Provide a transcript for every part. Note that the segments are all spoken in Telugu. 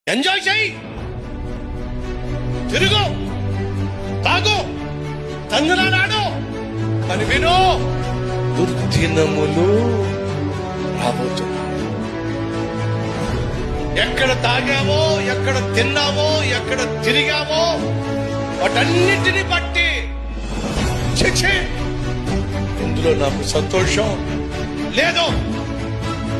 ఎంజాయ్ చేయి, తిరుగు, తాగు, తందనాడు అని విను. దుర్దినములు రాబోతున్నాయి. ఎక్కడ తాగావో, ఎక్కడ తిన్నావో, ఎక్కడ తిరిగావో వాటన్నిటిని బట్టి చిచి ఇందులో నాకు సంతోషం లేదు,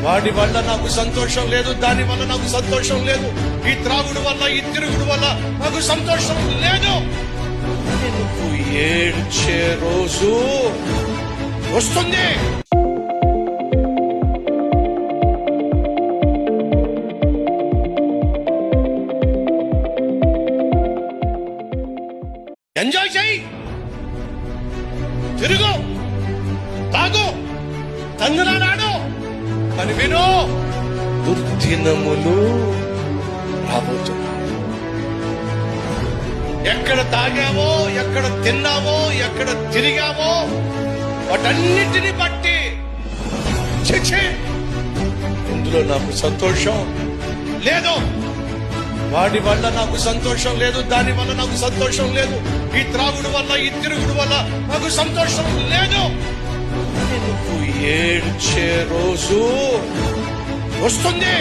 వాడి వల్ల నాకు సంతోషం లేదు, దాని వల్ల నాకు సంతోషం లేదు, ఈ త్రాగుడు వల్ల, ఈ తిరుగుడు వల్ల నాకు సంతోషం లేదు. నువ్వు ఏడ్చే రోజు వస్తుంది. ఎంజాయ్ చేయి, తిరుగు, తాగు, తందనాడు అని విను. దుర్దినములు రాబోతున్నాయి. ఎక్కడ తాగావో, ఎక్కడ తిన్నావో, ఎక్కడ తిరిగావో వాటన్నిటిని బట్టి చిచి ఇందులో నాకు సంతోషం లేదు, వాడి వల్ల నాకు సంతోషం లేదు, దాని వల్ల నాకు సంతోషం లేదు, ఈ త్రాగుడు వల్ల, ఈ తిరుగుడు వల్ల నాకు సంతోషం లేదు. నువ్వు ఏడ్చే రోజు వస్తుంది.